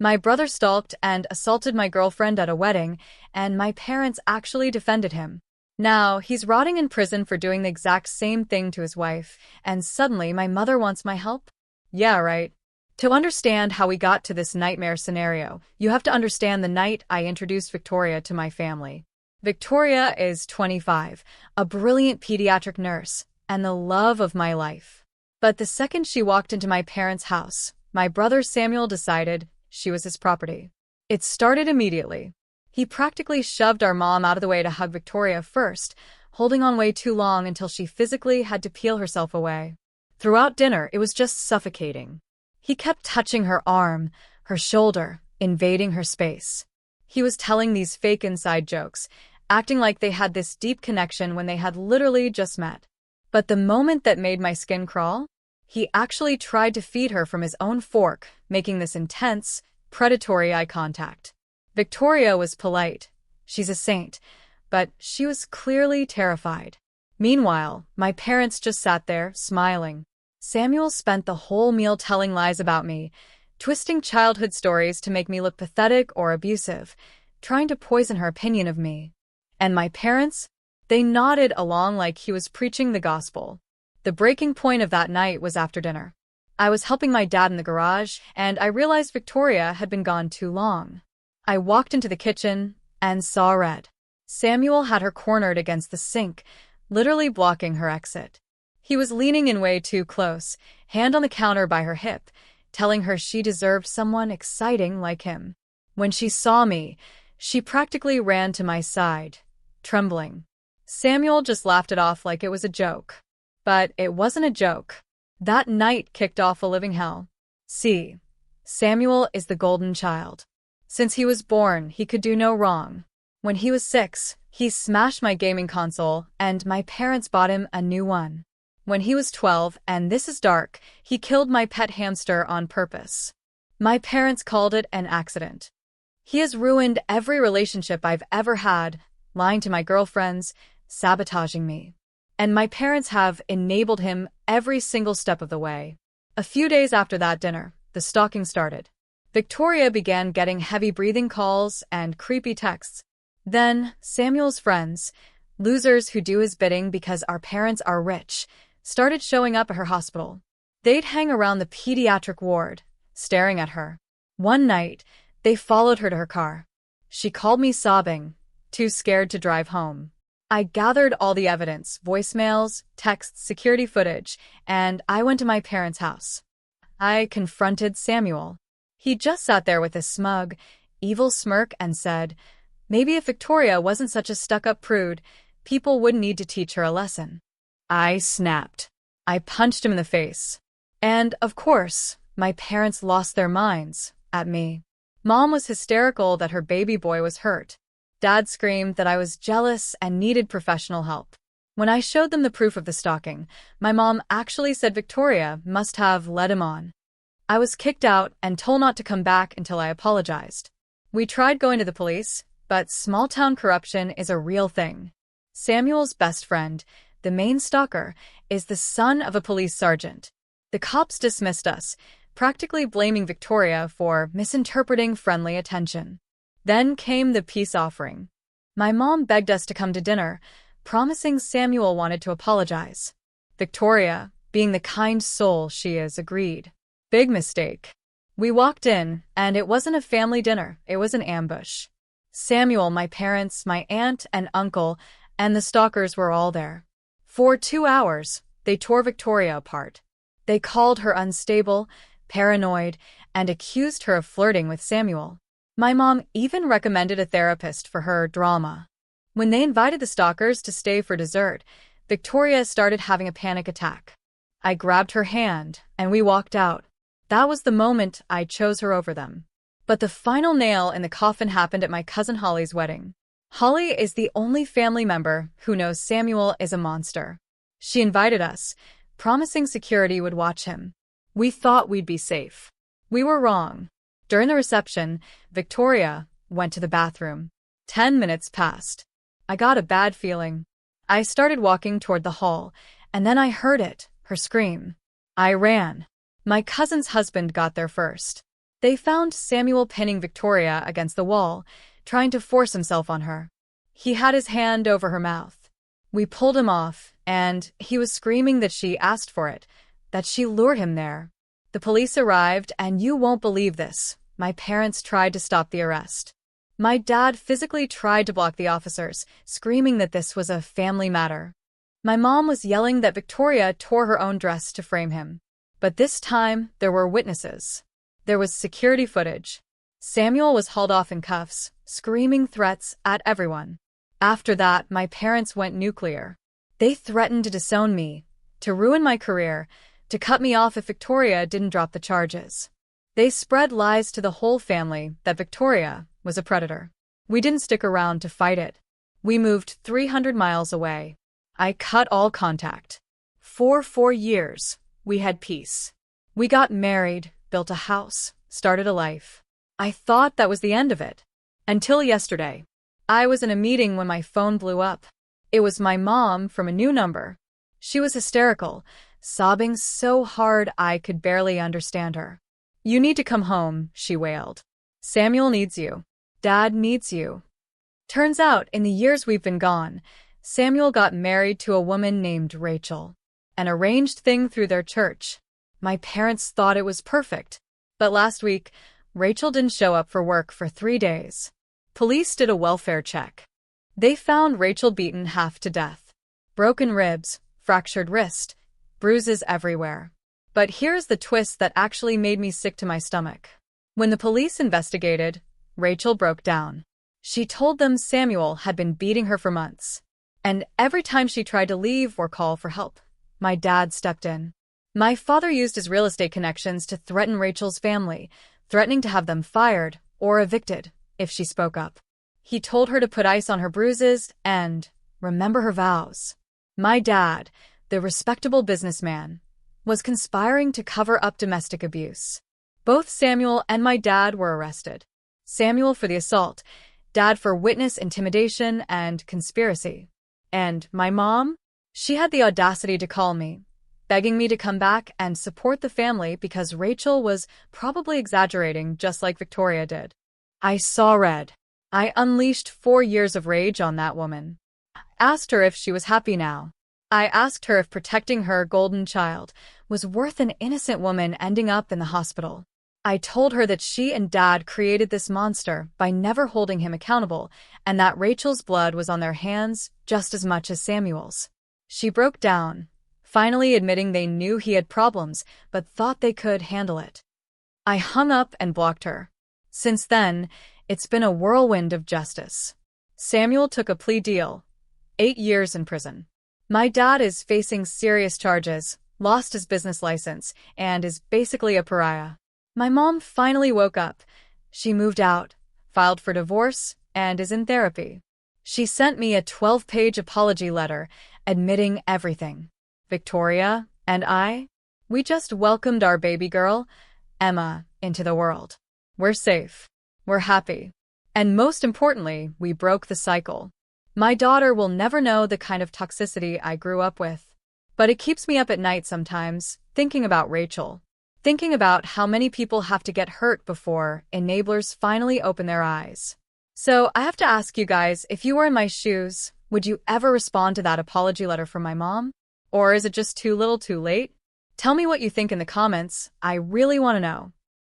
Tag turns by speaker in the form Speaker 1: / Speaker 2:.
Speaker 1: My brother stalked and assaulted my girlfriend at a wedding, and my parents actually defended him. Now, he's rotting in prison for doing the exact same thing to his wife, and suddenly my mother wants my help? Yeah, right. To understand how we got to this nightmare scenario, you have to understand the night I introduced Victoria to my family. Victoria is 25, a brilliant pediatric nurse, and the love of my life. But the second she walked into my parents' house, my brother Samuel decided she was his property. It started immediately. He practically shoved our mom out of the way to hug Victoria first, holding on way too long until she physically had to peel herself away. Throughout dinner, it was just suffocating. He kept touching her arm, her shoulder, invading her space. He was telling these fake inside jokes, acting like they had this deep connection when they had literally just met. But the moment that made my skin crawl, he actually tried to feed her from his own fork, making this intense, predatory eye contact. Victoria was polite. She's a saint, but she was clearly terrified. Meanwhile, my parents just sat there, smiling. Samuel spent the whole meal telling lies about me, twisting childhood stories to make me look pathetic or abusive, trying to poison her opinion of me. And my parents? They nodded along like he was preaching the gospel. The breaking point of that night was after dinner. I was helping my dad in the garage, and I realized Victoria had been gone too long. I walked into the kitchen and saw red. Samuel had her cornered against the sink, literally blocking her exit. He was leaning in way too close, hand on the counter by her hip, telling her she deserved someone exciting like him. When she saw me, she practically ran to my side, trembling. Samuel just laughed it off like it was a joke. But it wasn't a joke. That night kicked off a living hell. See, Samuel is the golden child. Since he was born, he could do no wrong. When he was 6, he smashed my gaming console, and my parents bought him a new one. When he was 12, and this is dark, he killed my pet hamster on purpose. My parents called it an accident. He has ruined every relationship I've ever had, lying to my girlfriends, sabotaging me. And my parents have enabled him every single step of the way. A few days after that dinner, the stalking started. Victoria began getting heavy breathing calls and creepy texts. Then, Samuel's friends, losers who do his bidding because our parents are rich, started showing up at her hospital. They'd hang around the pediatric ward, staring at her. One night, they followed her to her car. She called me sobbing, too scared to drive home. I gathered all the evidence, voicemails, texts, security footage, and I went to my parents' house. I confronted Samuel. He just sat there with a smug, evil smirk and said, maybe if Victoria wasn't such a stuck-up prude, people wouldn't need to teach her a lesson. I snapped. I punched him in the face. And, of course, my parents lost their minds at me. Mom was hysterical that her baby boy was hurt. Dad screamed that I was jealous and needed professional help. When I showed them the proof of the stalking, my mom actually said Victoria must have led him on. I was kicked out and told not to come back until I apologized. We tried going to the police, but small-town corruption is a real thing. Samuel's best friend, the main stalker, is the son of a police sergeant. The cops dismissed us, practically blaming Victoria for misinterpreting friendly attention. Then came the peace offering. My mom begged us to come to dinner, promising Samuel wanted to apologize. Victoria, being the kind soul she is, agreed. Big mistake. We walked in, and it wasn't a family dinner, it was an ambush. Samuel, my parents, my aunt and uncle, and the stalkers were all there. For 2 hours, they tore Victoria apart. They called her unstable, paranoid, and accused her of flirting with Samuel. My mom even recommended a therapist for her drama. When they invited the stalkers to stay for dessert, Victoria started having a panic attack. I grabbed her hand, and we walked out. That was the moment I chose her over them. But the final nail in the coffin happened at my cousin Holly's wedding. Holly is the only family member who knows Samuel is a monster. She invited us, promising security would watch him. We thought we'd be safe. We were wrong. During the reception, Victoria went to the bathroom. 10 minutes passed. I got a bad feeling. I started walking toward the hall, and then I heard it, her scream. I ran. My cousin's husband got there first. They found Samuel pinning Victoria against the wall, trying to force himself on her. He had his hand over her mouth. We pulled him off, and he was screaming that she asked for it, that she lured him there. The police arrived, and you won't believe this. My parents tried to stop the arrest. My dad physically tried to block the officers, screaming that this was a family matter. My mom was yelling that Victoria tore her own dress to frame him. But this time, there were witnesses. There was security footage. Samuel was hauled off in cuffs, screaming threats at everyone. After that, my parents went nuclear. They threatened to disown me, to ruin my career, to cut me off if Victoria didn't drop the charges. They spread lies to the whole family that Victoria was a predator. We didn't stick around to fight it. We moved 300 miles away. I cut all contact. For 4 years, we had peace. We got married, built a house, started a life. I thought that was the end of it. Until yesterday. I was in a meeting when my phone blew up. It was my mom from a new number. She was hysterical, sobbing so hard I could barely understand her. "You need to come home," she wailed. "Samuel needs you. Dad needs you." Turns out, in the years we've been gone, Samuel got married to a woman named Rachel. An arranged thing through their church. My parents thought it was perfect. But last week, Rachel didn't show up for work for 3 days. Police did a welfare check. They found Rachel beaten half to death. Broken ribs, fractured wrist, bruises everywhere. But here's the twist that actually made me sick to my stomach. When the police investigated, Rachel broke down. She told them Samuel had been beating her for months. And every time she tried to leave or call for help, my dad stepped in. My father used his real estate connections to threaten Rachel's family, threatening to have them fired or evicted if she spoke up. He told her to put ice on her bruises and remember her vows. My dad, the respectable businessman, was conspiring to cover up domestic abuse. Both Samuel and my dad were arrested. Samuel for the assault, Dad for witness intimidation and conspiracy. And my mom? She had the audacity to call me, begging me to come back and support the family because Rachel was probably exaggerating just like Victoria did. I saw red. I unleashed 4 years of rage on that woman. I asked her if she was happy now. I asked her if protecting her golden child was worth an innocent woman ending up in the hospital. I told her that she and Dad created this monster by never holding him accountable and that Rachel's blood was on their hands just as much as Samuel's. She broke down, finally admitting they knew he had problems but thought they could handle it. I hung up and blocked her. Since then, it's been a whirlwind of justice. Samuel took a plea deal, 8 years in prison. My dad is facing serious charges, lost his business license, and is basically a pariah. My mom finally woke up. She moved out, filed for divorce, and is in therapy. She sent me a 12-page apology letter admitting everything. Victoria and I, we just welcomed our baby girl, Emma, into the world. We're safe. We're happy. And most importantly, we broke the cycle. My daughter will never know the kind of toxicity I grew up with. But it keeps me up at night sometimes, thinking about Rachel. Thinking about how many people have to get hurt before enablers finally open their eyes. So I have to ask you guys, if you were in my shoes, would you ever respond to that apology letter from my mom? Or is it just too little too late? Tell me what you think in the comments. I really want to know.